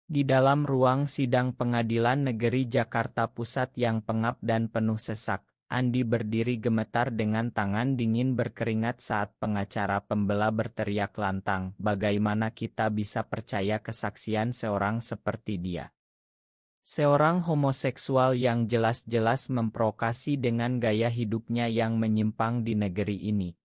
Di dalam ruang sidang Pengadilan Negeri Jakarta Pusat yang pengap dan penuh sesak, Andi berdiri gemetar dengan tangan dingin berkeringat saat pengacara pembela berteriak lantang, "Bagaimana kita bisa percaya kesaksian seorang seperti dia? Seorang homoseksual yang jelas-jelas memprovokasi dengan gaya hidupnya yang menyimpang di negeri ini."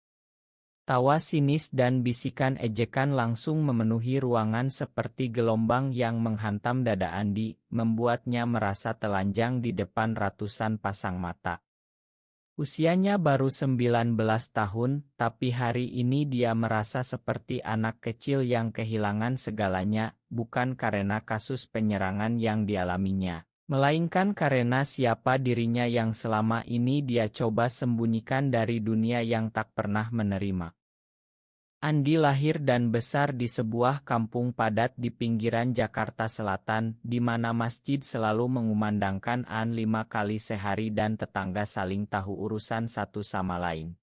Tawa sinis dan bisikan ejekan langsung memenuhi ruangan seperti gelombang yang menghantam dada Andi, membuatnya merasa telanjang di depan ratusan pasang mata. Usianya baru 19 tahun, tapi hari ini dia merasa seperti anak kecil yang kehilangan segalanya, bukan karena kasus penyerangan yang dialaminya, melainkan karena siapa dirinya yang selama ini dia coba sembunyikan dari dunia yang tak pernah menerima. Andi lahir dan besar di sebuah kampung padat di pinggiran Jakarta Selatan, di mana masjid selalu mengumandangkan an 5 kali sehari dan tetangga saling tahu urusan satu sama lain.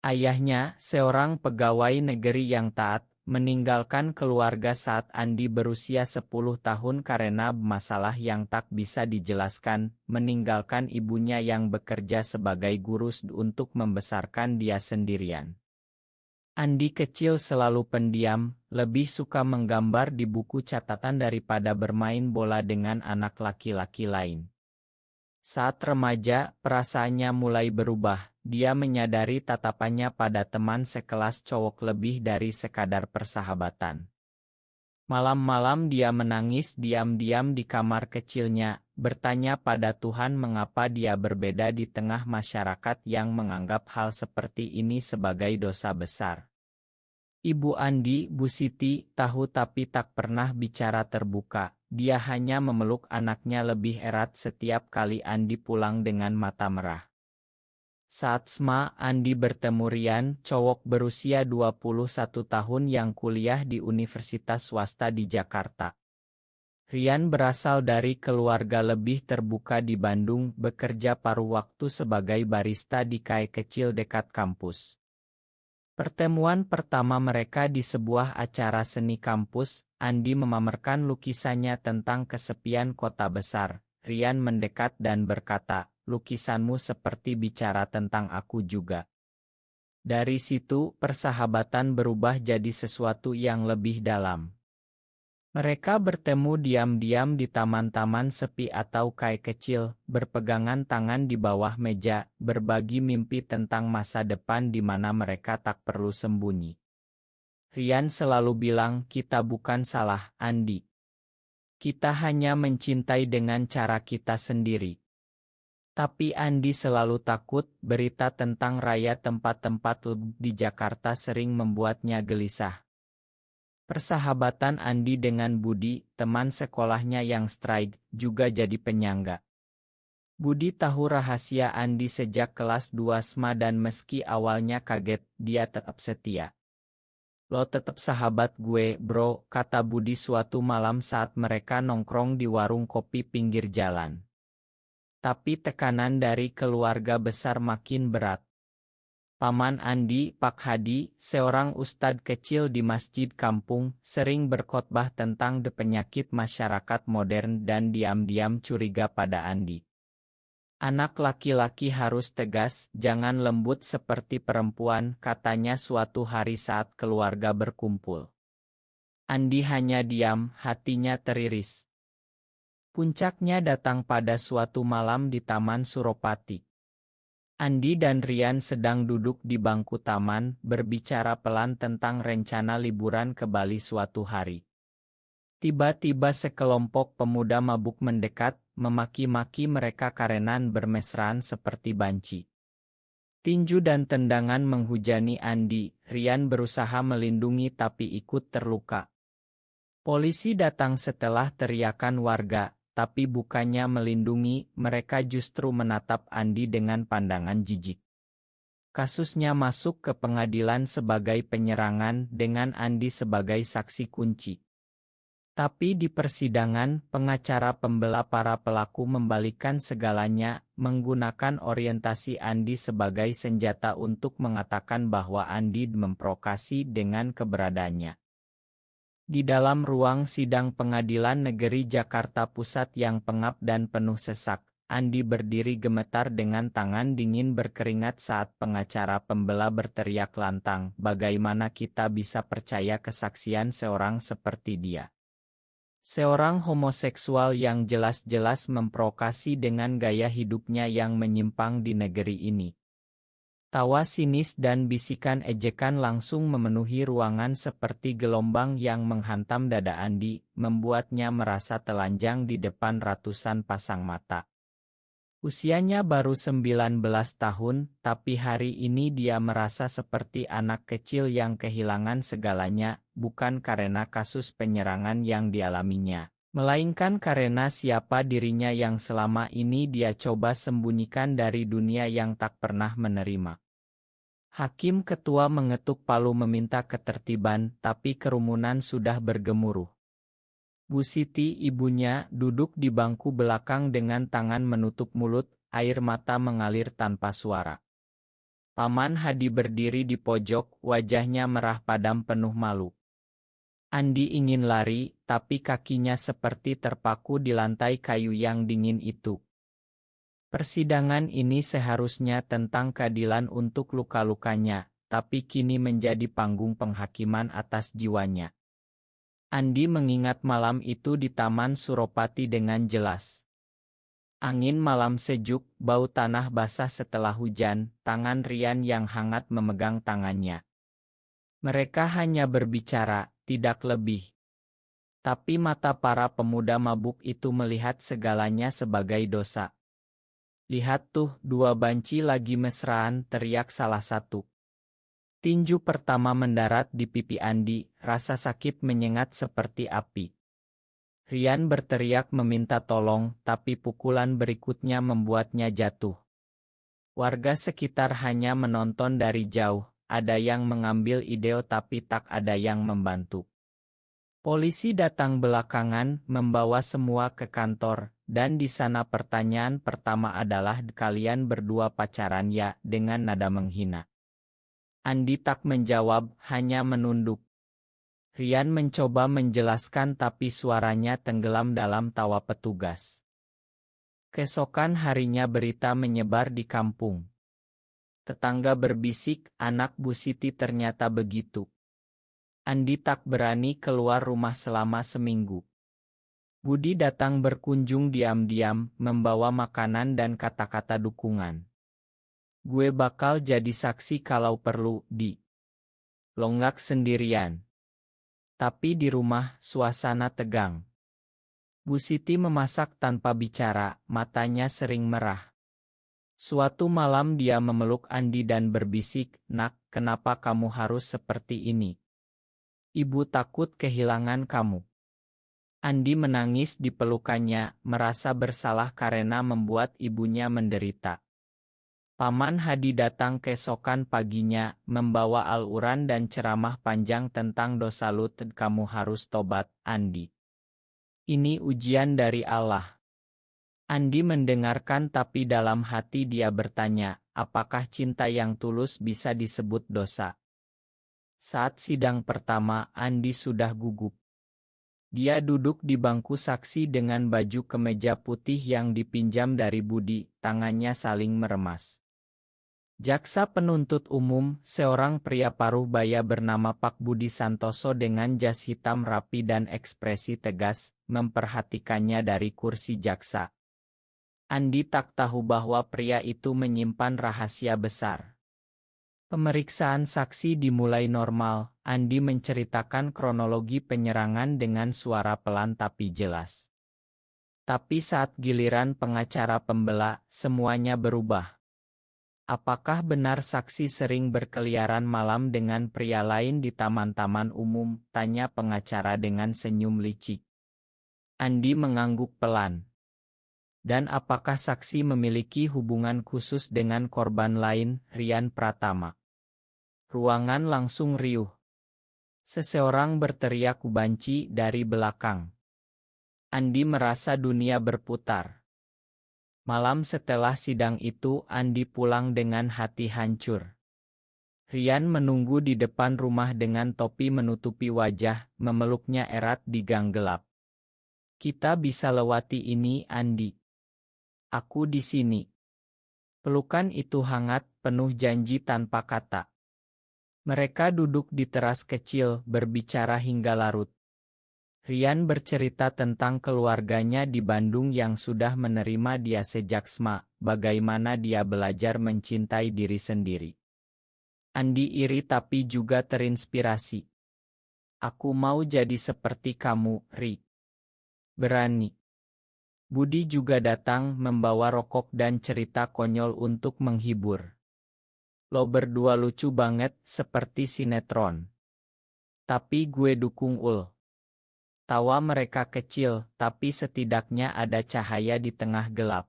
Ayahnya, seorang pegawai negeri yang taat, meninggalkan keluarga saat Andi berusia 10 tahun karena masalah yang tak bisa dijelaskan, meninggalkan ibunya yang bekerja sebagai guru untuk membesarkan dia sendirian. Andi kecil selalu pendiam, lebih suka menggambar di buku catatan daripada bermain bola dengan anak laki-laki lain. Saat remaja, perasaannya mulai berubah. Dia menyadari tatapannya pada teman sekelas cowok lebih dari sekadar persahabatan. Malam-malam dia menangis diam-diam di kamar kecilnya, bertanya pada Tuhan mengapa dia berbeda di tengah masyarakat yang menganggap hal seperti ini sebagai dosa besar. Ibu Andi, Bu Siti, tahu tapi tak pernah bicara terbuka. Dia hanya memeluk anaknya lebih erat setiap kali Andi pulang dengan mata merah. Saat SMA, Andi bertemu Rian, cowok berusia 21 tahun yang kuliah di universitas swasta di Jakarta. Rian berasal dari keluarga lebih terbuka di Bandung, bekerja paruh waktu sebagai barista di kai kecil dekat kampus. Pertemuan pertama mereka di sebuah acara seni kampus, Andi memamerkan lukisannya tentang kesepian kota besar. Rian mendekat dan berkata, "Lukisanmu seperti bicara tentang aku juga." Dari situ, persahabatan berubah jadi sesuatu yang lebih dalam. Mereka bertemu diam-diam di taman-taman sepi atau kai kecil, berpegangan tangan di bawah meja, berbagi mimpi tentang masa depan di mana mereka tak perlu sembunyi. Rian selalu bilang, "Kita bukan salah, Andi. Kita hanya mencintai dengan cara kita sendiri." Tapi Andi selalu takut. Berita tentang raya tempat-tempat di Jakarta sering membuatnya gelisah. Persahabatan Andi dengan Budi, teman sekolahnya yang strike, juga jadi penyangga. Budi tahu rahasia Andi sejak kelas 2 SMA dan meski awalnya kaget, dia tetap setia. "Lo tetap sahabat gue, bro," kata Budi suatu malam saat mereka nongkrong di warung kopi pinggir jalan. Tapi tekanan dari keluarga besar makin berat. Paman Andi, Pak Hadi, seorang ustadz kecil di masjid kampung, sering berkhotbah tentang penyakit masyarakat modern dan diam-diam curiga pada Andi. "Anak laki-laki harus tegas, jangan lembut seperti perempuan," katanya suatu hari saat keluarga berkumpul. Andi hanya diam, hatinya teriris. Puncaknya datang pada suatu malam di Taman Suropati. Andi dan Rian sedang duduk di bangku taman, berbicara pelan tentang rencana liburan ke Bali suatu hari. Tiba-tiba sekelompok pemuda mabuk mendekat, memaki-maki mereka karena bermesraan seperti banci. Tinju dan tendangan menghujani Andi. Rian berusaha melindungi tapi ikut terluka. Polisi datang setelah teriakan warga. Tapi bukannya melindungi, mereka justru menatap Andi dengan pandangan jijik. Kasusnya masuk ke pengadilan sebagai penyerangan dengan Andi sebagai saksi kunci. Tapi di persidangan, pengacara pembela para pelaku membalikan segalanya, menggunakan orientasi Andi sebagai senjata untuk mengatakan bahwa Andi memprovokasi dengan keberadaannya. Di dalam ruang sidang Pengadilan Negeri Jakarta Pusat yang pengap dan penuh sesak, Andi berdiri gemetar dengan tangan dingin berkeringat saat pengacara pembela berteriak lantang, "Bagaimana kita bisa percaya kesaksian seorang seperti dia? Seorang homoseksual yang jelas-jelas memprovokasi dengan gaya hidupnya yang menyimpang di negeri ini." Tawa sinis dan bisikan ejekan langsung memenuhi ruangan seperti gelombang yang menghantam dada Andi, membuatnya merasa telanjang di depan ratusan pasang mata. Usianya baru 19 tahun, tapi hari ini dia merasa seperti anak kecil yang kehilangan segalanya, bukan karena kasus penyerangan yang dialaminya, melainkan karena siapa dirinya yang selama ini dia coba sembunyikan dari dunia yang tak pernah menerima. Hakim ketua mengetuk palu meminta ketertiban, tapi kerumunan sudah bergemuruh. Bu Siti, ibunya, duduk di bangku belakang dengan tangan menutup mulut, air mata mengalir tanpa suara. Paman Hadi berdiri di pojok, wajahnya merah padam penuh malu. Andi ingin lari, tapi kakinya seperti terpaku di lantai kayu yang dingin itu. Persidangan ini seharusnya tentang keadilan untuk luka-lukanya, tapi kini menjadi panggung penghakiman atas jiwanya. Andi mengingat malam itu di Taman Suropati dengan jelas. Angin malam sejuk, bau tanah basah setelah hujan, tangan Rian yang hangat memegang tangannya. Mereka hanya berbicara, tidak lebih. Tapi mata para pemuda mabuk itu melihat segalanya sebagai dosa. "Lihat tuh, dua banci lagi mesraan," teriak salah satu. Tinju pertama mendarat di pipi Andi, rasa sakit menyengat seperti api. Rian berteriak meminta tolong, tapi pukulan berikutnya membuatnya jatuh. Warga sekitar hanya menonton dari jauh, ada yang mengambil video tapi tak ada yang membantu. Polisi datang belakangan, membawa semua ke kantor, dan di sana pertanyaan pertama adalah, "Kalian berdua pacaran ya?" dengan nada menghina. Andi tak menjawab, hanya menunduk. Rian mencoba menjelaskan tapi suaranya tenggelam dalam tawa petugas. Keesokan harinya berita menyebar di kampung. Tetangga berbisik, anak Bu Siti ternyata begitu. Andi tak berani keluar rumah selama seminggu. Budi datang berkunjung diam-diam, membawa makanan dan kata-kata dukungan. "Gue bakal jadi saksi kalau perlu, Di." Longgak sendirian. Tapi di rumah, suasana tegang. Bu Siti memasak tanpa bicara, matanya sering merah. Suatu malam dia memeluk Andi dan berbisik, "Nak, kenapa kamu harus seperti ini? Ibu takut kehilangan kamu." Andi menangis di pelukannya, merasa bersalah karena membuat ibunya menderita. Paman Hadi datang keesokan paginya, membawa Al-Quran dan ceramah panjang tentang dosa lu. "Kamu harus tobat, Andi. Ini ujian dari Allah." Andi mendengarkan tapi dalam hati dia bertanya, apakah cinta yang tulus bisa disebut dosa? Saat sidang pertama, Andi sudah gugup. Dia duduk di bangku saksi dengan baju kemeja putih yang dipinjam dari Budi, tangannya saling meremas. Jaksa penuntut umum, seorang pria paruh baya bernama Pak Budi Santoso dengan jas hitam rapi dan ekspresi tegas, memperhatikannya dari kursi jaksa. Andi tak tahu bahwa pria itu menyimpan rahasia besar. Pemeriksaan saksi dimulai normal. Andi menceritakan kronologi penyerangan dengan suara pelan tapi jelas. Tapi saat giliran pengacara pembela, semuanya berubah. "Apakah benar saksi sering berkeliaran malam dengan pria lain di taman-taman umum?" tanya pengacara dengan senyum licik. Andi mengangguk pelan. "Dan apakah saksi memiliki hubungan khusus dengan korban lain?" Rian Pratama. Ruangan langsung riuh. Seseorang berteriak "Kubanci" dari belakang. Andi merasa dunia berputar. Malam setelah sidang itu, Andi pulang dengan hati hancur. Rian menunggu di depan rumah dengan topi menutupi wajah, memeluknya erat di gang gelap. Kita bisa lewati ini, Andi. Aku di sini. Pelukan itu hangat, penuh janji tanpa kata. Mereka duduk di teras kecil, berbicara hingga larut. Rian bercerita tentang keluarganya di Bandung yang sudah menerima dia sejak SMA, bagaimana dia belajar mencintai diri sendiri. Andi iri tapi juga terinspirasi. Aku mau jadi seperti kamu, Ri. Berani. Budi juga datang membawa rokok dan cerita konyol untuk menghibur. Lo berdua lucu banget seperti sinetron. Tapi gue dukung Ul. Tawa mereka kecil, tapi setidaknya ada cahaya di tengah gelap.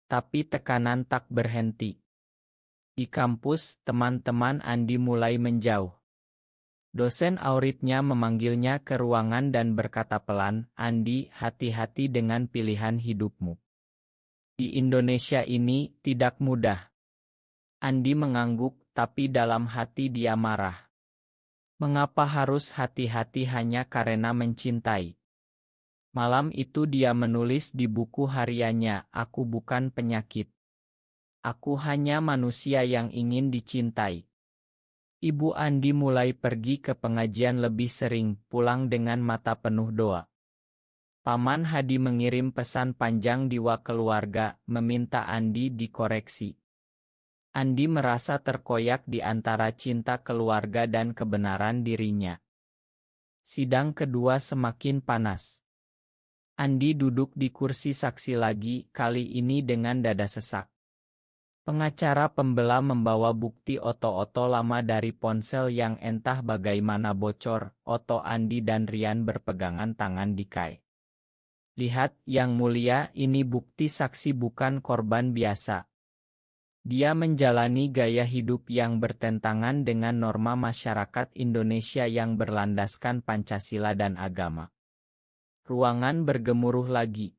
Tapi tekanan tak berhenti. Di kampus, teman-teman Andi mulai menjauh. Dosen auritnya memanggilnya ke ruangan dan berkata pelan, Andi, hati-hati dengan pilihan hidupmu. Di Indonesia ini tidak mudah. Andi mengangguk, tapi dalam hati dia marah. Mengapa harus hati-hati hanya karena mencintai? Malam itu dia menulis di buku hariannya, aku bukan penyakit. Aku hanya manusia yang ingin dicintai. Ibu Andi mulai pergi ke pengajian lebih sering, pulang dengan mata penuh doa. Paman Hadi mengirim pesan panjang di wa keluarga, meminta Andi dikoreksi. Andi merasa terkoyak di antara cinta keluarga dan kebenaran dirinya. Sidang kedua semakin panas. Andi duduk di kursi saksi lagi, kali ini dengan dada sesak. Pengacara pembela membawa bukti oto-oto lama dari ponsel yang entah bagaimana bocor. Oto Andi dan Rian berpegangan tangan di kai. Lihat, Yang Mulia, ini bukti saksi bukan korban biasa. Dia menjalani gaya hidup yang bertentangan dengan norma masyarakat Indonesia yang berlandaskan Pancasila dan agama. Ruangan bergemuruh lagi.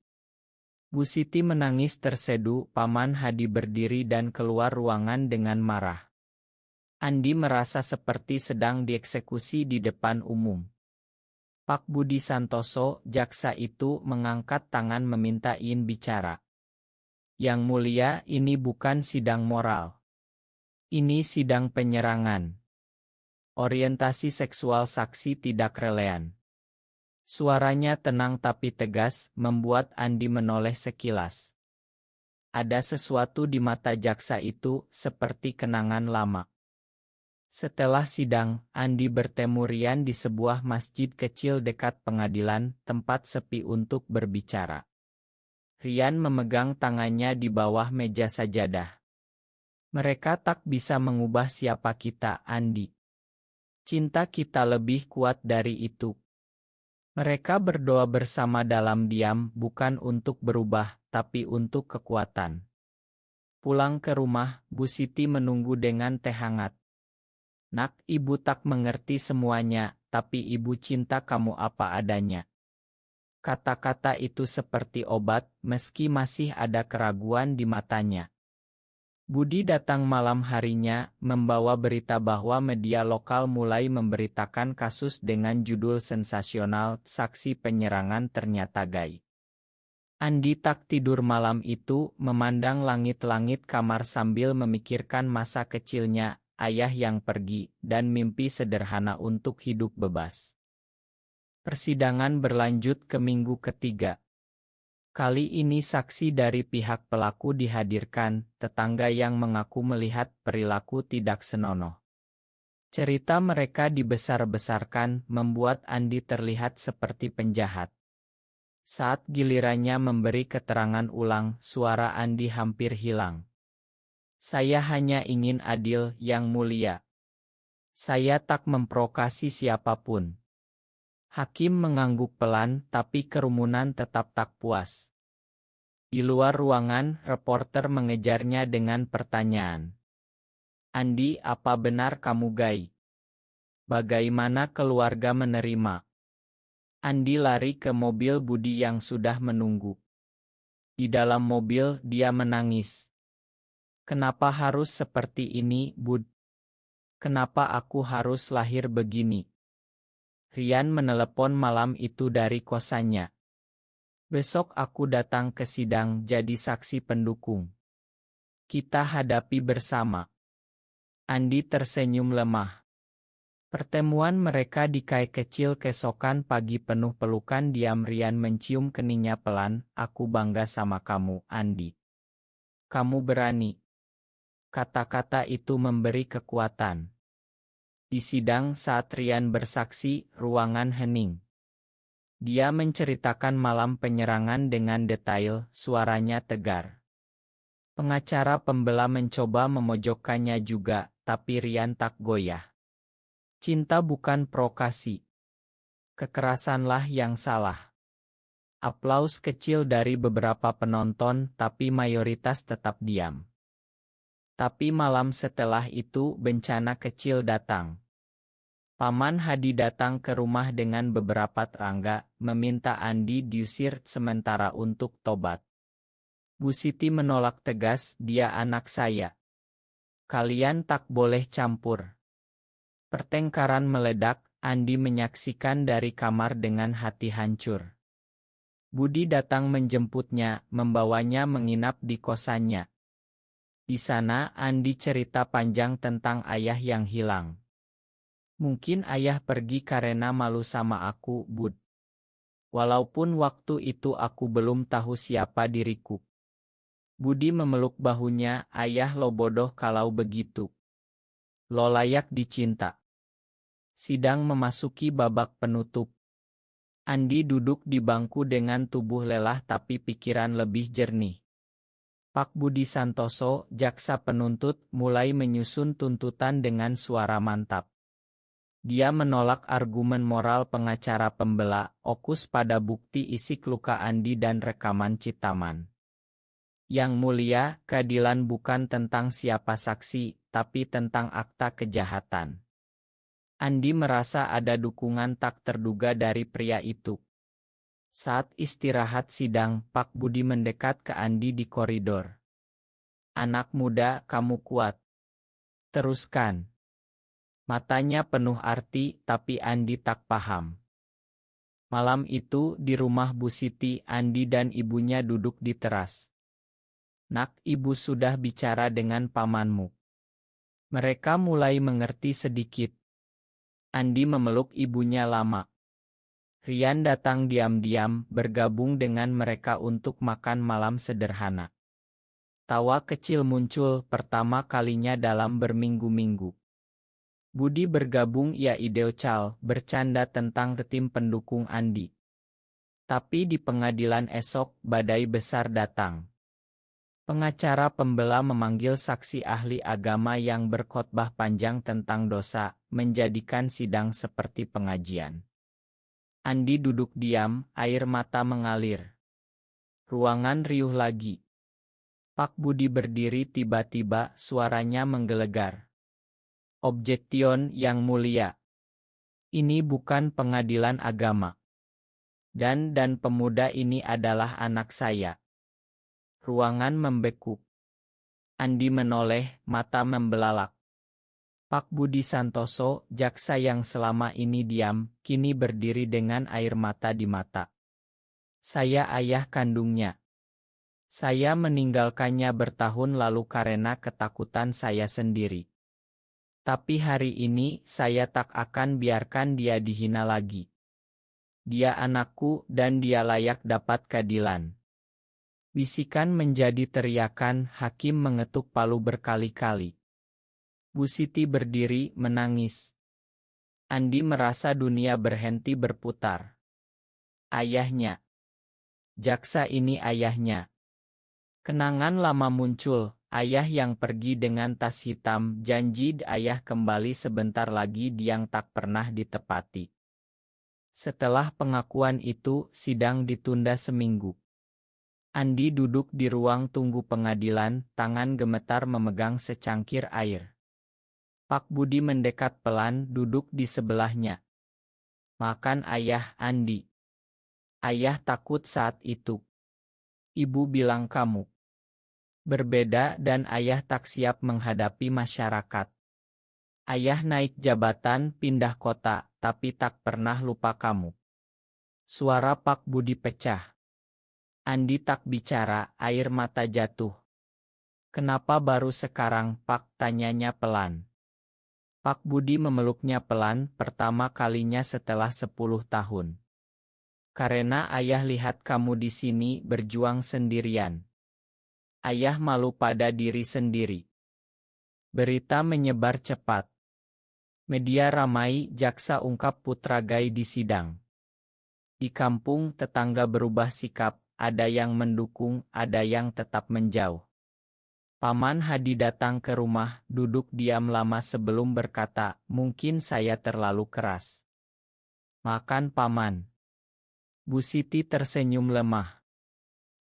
Bu Siti menangis terseduh, Paman Hadi berdiri dan keluar ruangan dengan marah. Andi merasa seperti sedang dieksekusi di depan umum. Pak Budi Santoso, jaksa itu mengangkat tangan meminta izin bicara. Yang Mulia, ini bukan sidang moral. Ini sidang penyerangan. Orientasi seksual saksi tidak relevan. Suaranya tenang tapi tegas, membuat Andi menoleh sekilas. Ada sesuatu di mata jaksa itu, seperti kenangan lama. Setelah sidang, Andi bertemu Rian di sebuah masjid kecil dekat pengadilan, tempat sepi untuk berbicara. Rian memegang tangannya di bawah meja sajadah. Mereka tak bisa mengubah siapa kita, Andi. Cinta kita lebih kuat dari itu. Mereka berdoa bersama dalam diam, bukan untuk berubah, tapi untuk kekuatan. Pulang ke rumah, Bu Siti menunggu dengan teh hangat. Nak, ibu tak mengerti semuanya, tapi ibu cinta kamu apa adanya. Kata-kata itu seperti obat, meski masih ada keraguan di matanya. Budi datang malam harinya, membawa berita bahwa media lokal mulai memberitakan kasus dengan judul sensasional, saksi penyerangan ternyata gay. Andi tak tidur malam itu, memandang langit-langit kamar sambil memikirkan masa kecilnya, ayah yang pergi, dan mimpi sederhana untuk hidup bebas. Persidangan berlanjut ke minggu ketiga. Kali ini saksi dari pihak pelaku dihadirkan, tetangga yang mengaku melihat perilaku tidak senonoh. Cerita mereka dibesar-besarkan, membuat Andi terlihat seperti penjahat. Saat gilirannya memberi keterangan ulang, suara Andi hampir hilang. Saya hanya ingin adil, Yang Mulia. Saya tak memprovokasi siapapun. Hakim mengangguk pelan, tapi kerumunan tetap tak puas. Di luar ruangan, reporter mengejarnya dengan pertanyaan. Andi, apa benar kamu gay? Bagaimana keluarga menerima? Andi lari ke mobil Budi yang sudah menunggu. Di dalam mobil, dia menangis. Kenapa harus seperti ini, Bud? Kenapa aku harus lahir begini? Rian menelepon malam itu dari kosannya. Besok aku datang ke sidang jadi saksi pendukung. Kita hadapi bersama. Andi tersenyum lemah. Pertemuan mereka di kai kecil keesokan pagi penuh pelukan diam. Rian mencium keningnya pelan. Aku bangga sama kamu, Andi. Kamu berani. Kata-kata itu memberi kekuatan. Di sidang saat Rian bersaksi, ruangan hening. Dia menceritakan malam penyerangan dengan detail, suaranya tegar. Pengacara pembela mencoba memojokkannya juga, tapi Rian tak goyah. Cinta bukan provokasi. Kekerasanlah yang salah. Aplaus kecil dari beberapa penonton, tapi mayoritas tetap diam. Tapi malam setelah itu bencana kecil datang. Paman Hadi datang ke rumah dengan beberapa tetangga, meminta Andi diusir sementara untuk tobat. Bu Siti menolak tegas, dia anak saya. Kalian tak boleh campur. Pertengkaran meledak, Andi menyaksikan dari kamar dengan hati hancur. Budi datang menjemputnya, membawanya menginap di kosannya. Di sana Andi cerita panjang tentang ayah yang hilang. Mungkin ayah pergi karena malu sama aku, Bud. Walaupun waktu itu aku belum tahu siapa diriku. Budi memeluk bahunya, ayah lo bodoh kalau begitu. Lo layak dicinta. Sidang memasuki babak penutup. Andi duduk di bangku dengan tubuh lelah tapi pikiran lebih jernih. Pak Budi Santoso, jaksa penuntut, mulai menyusun tuntutan dengan suara mantap. Dia menolak argumen moral pengacara pembela, fokus pada bukti isi luka Andi dan rekaman Citaman. Yang mulia, keadilan bukan tentang siapa saksi, tapi tentang akta kejahatan. Andi merasa ada dukungan tak terduga dari pria itu. Saat istirahat sidang, Pak Budi mendekat ke Andi di koridor. Anak muda, kamu kuat. Teruskan. Matanya penuh arti, tapi Andi tak paham. Malam itu, di rumah Bu Siti, Andi dan ibunya duduk di teras. Nak, ibu sudah bicara dengan pamanmu. Mereka mulai mengerti sedikit. Andi memeluk ibunya lama. Rian datang diam-diam, bergabung dengan mereka untuk makan malam sederhana. Tawa kecil muncul pertama kalinya dalam berminggu-minggu. Budi bergabung ia ideucal, bercanda tentang tim pendukung Andi. Tapi di pengadilan esok, badai besar datang. Pengacara pembela memanggil saksi ahli agama yang berkhotbah panjang tentang dosa, menjadikan sidang seperti pengajian. Andi duduk diam, air mata mengalir. Ruangan riuh lagi. Pak Budi berdiri tiba-tiba, suaranya menggelegar. Objection yang mulia. Ini bukan pengadilan agama. Dan pemuda ini adalah anak saya. Ruangan membeku. Andi menoleh, mata membelalak. Pak Budi Santoso, jaksa yang selama ini diam, kini berdiri dengan air mata di mata. Saya ayah kandungnya. Saya meninggalkannya bertahun lalu karena ketakutan saya sendiri. Tapi hari ini, saya tak akan biarkan dia dihina lagi. Dia anakku dan dia layak dapat keadilan. Bisikan menjadi teriakan, hakim mengetuk palu berkali-kali. Bu Siti berdiri, menangis. Andi merasa dunia berhenti berputar. Ayahnya. Jaksa ini ayahnya. Kenangan lama muncul, ayah yang pergi dengan tas hitam, janji ayah kembali sebentar lagi yang tak pernah ditepati. Setelah pengakuan itu, sidang ditunda seminggu. Andi duduk di ruang tunggu pengadilan, tangan gemetar memegang secangkir air. Pak Budi mendekat pelan, duduk di sebelahnya. Makan ayah, Andi. Ayah takut saat itu. Ibu bilang kamu berbeda dan ayah tak siap menghadapi masyarakat. Ayah naik jabatan, pindah kota, tapi tak pernah lupa kamu. Suara Pak Budi pecah. Andi tak bicara, air mata jatuh. Kenapa baru sekarang, Pak? Tanyanya pelan. Pak Budi memeluknya pelan, pertama kalinya setelah 10 tahun. Karena ayah lihat kamu di sini berjuang sendirian. Ayah malu pada diri sendiri. Berita menyebar cepat. Media ramai, jaksa ungkap Putra Gai di sidang. Di kampung, tetangga berubah sikap, ada yang mendukung, ada yang tetap menjauh. Paman Hadi datang ke rumah, duduk diam lama sebelum berkata, mungkin saya terlalu keras. Makan Paman. Bu Siti tersenyum lemah.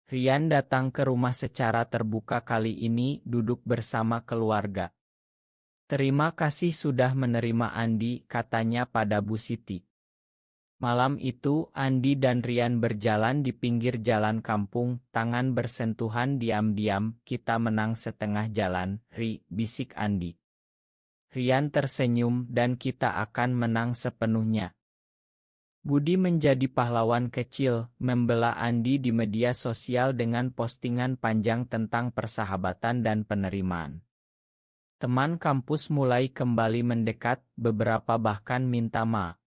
Rian datang ke rumah secara terbuka kali ini, duduk bersama keluarga. Terima kasih sudah menerima Andi, katanya pada Bu Siti. Malam itu, Andi dan Rian berjalan di pinggir jalan kampung, tangan bersentuhan diam-diam, kita menang setengah jalan, bisik Andi. Rian tersenyum dan kita akan menang sepenuhnya. Budi menjadi pahlawan kecil, membela Andi di media sosial dengan postingan panjang tentang persahabatan dan penerimaan. Teman kampus mulai kembali mendekat, beberapa bahkan minta maaf.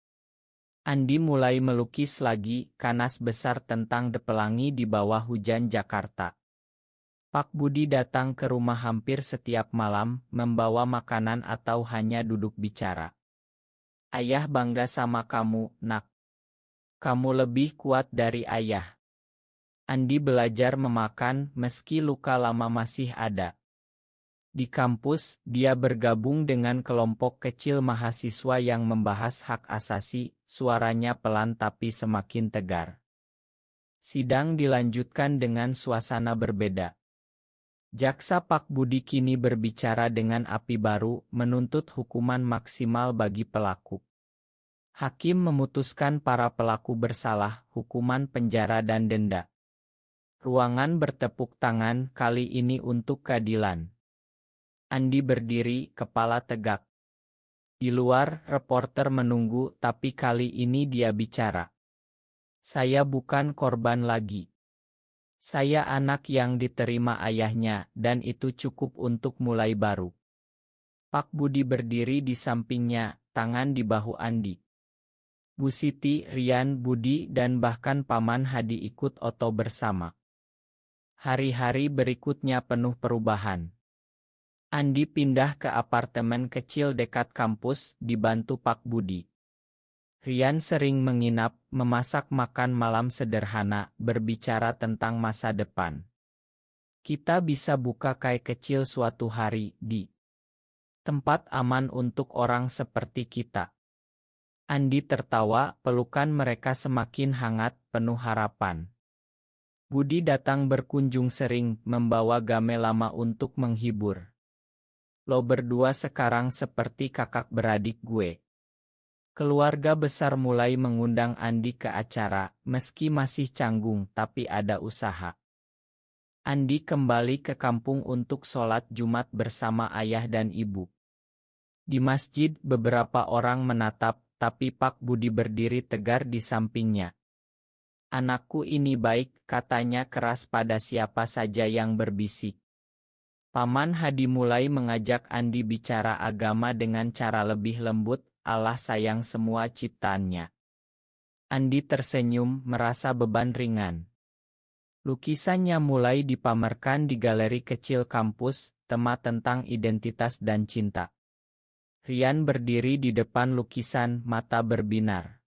Andi mulai melukis lagi, kanas besar tentang Pelangi di bawah hujan Jakarta. Pak Budi datang ke rumah hampir setiap malam, membawa makanan atau hanya duduk bicara. Ayah bangga sama kamu, nak. Kamu lebih kuat dari ayah. Andi belajar memakan, meski luka lama masih ada. Di kampus, dia bergabung dengan kelompok kecil mahasiswa yang membahas hak asasi, suaranya pelan tapi semakin tegar. Sidang dilanjutkan dengan suasana berbeda. Jaksa Pak Budi kini berbicara dengan api baru, menuntut hukuman maksimal bagi pelaku. Hakim memutuskan para pelaku bersalah, hukuman penjara dan denda. Ruangan bertepuk tangan, kali ini untuk keadilan. Andi berdiri, kepala tegak. Di luar, reporter menunggu, tapi kali ini dia bicara. Saya bukan korban lagi. Saya anak yang diterima ayahnya, dan itu cukup untuk mulai baru. Pak Budi berdiri di sampingnya, tangan di bahu Andi. Bu Siti, Rian, Budi, dan bahkan Paman Hadi ikut oto bersama. Hari-hari berikutnya penuh perubahan. Andi pindah ke apartemen kecil dekat kampus, dibantu Pak Budi. Rian sering menginap, memasak makan malam sederhana, berbicara tentang masa depan. Kita bisa buka kai kecil suatu hari, di tempat aman untuk orang seperti kita. Andi tertawa, pelukan mereka semakin hangat, penuh harapan. Budi datang berkunjung sering, membawa game lama untuk menghibur. Lo berdua sekarang seperti kakak beradik gue. Keluarga besar mulai mengundang Andi ke acara, meski masih canggung tapi ada usaha. Andi kembali ke kampung untuk sholat Jumat bersama ayah dan ibu. Di masjid beberapa orang menatap, tapi Pak Budi berdiri tegar di sampingnya. Anakku ini baik, katanya keras pada siapa saja yang berbisik. Paman Hadi mulai mengajak Andi bicara agama dengan cara lebih lembut, Allah sayang semua ciptaannya. Andi tersenyum, merasa beban ringan. Lukisannya mulai dipamerkan di galeri kecil kampus, tema tentang identitas dan cinta. Rian berdiri di depan lukisan, mata berbinar.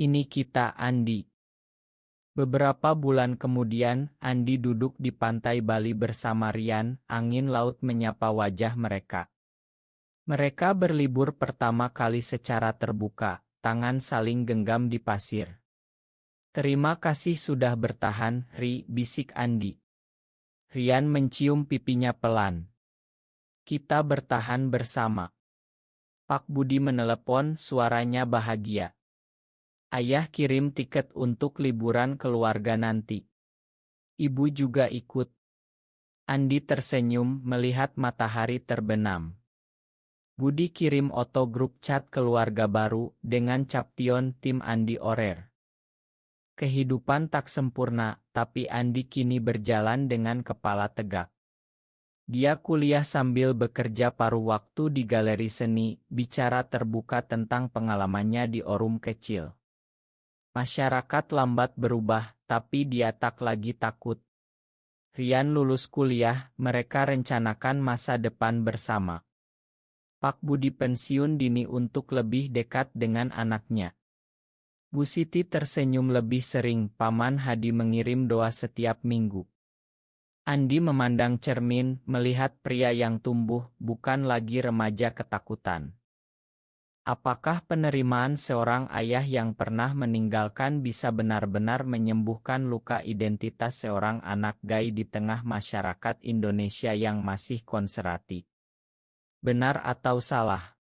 Ini kita, Andi. Beberapa bulan kemudian, Andi duduk di pantai Bali bersama Rian, angin laut menyapa wajah mereka. Mereka berlibur pertama kali secara terbuka, tangan saling genggam di pasir. Terima kasih sudah bertahan, bisik Andi. Rian mencium pipinya pelan. Kita bertahan bersama. Pak Budi menelepon, suaranya bahagia. Ayah kirim tiket untuk liburan keluarga nanti. Ibu juga ikut. Andi tersenyum melihat matahari terbenam. Budi kirim foto grup chat keluarga baru dengan caption tim Andi Orer. Kehidupan tak sempurna, tapi Andi kini berjalan dengan kepala tegak. Dia kuliah sambil bekerja paruh waktu di galeri seni, bicara terbuka tentang pengalamannya di Orum kecil. Masyarakat lambat berubah, tapi dia tak lagi takut. Rian lulus kuliah, mereka rencanakan masa depan bersama. Pak Budi pensiun dini untuk lebih dekat dengan anaknya. Bu Siti tersenyum lebih sering, Paman Hadi mengirim doa setiap minggu. Andi memandang cermin, melihat pria yang tumbuh, bukan lagi remaja ketakutan. Apakah penerimaan seorang ayah yang pernah meninggalkan bisa benar-benar menyembuhkan luka identitas seorang anak gay di tengah masyarakat Indonesia yang masih konservatif? Benar atau salah?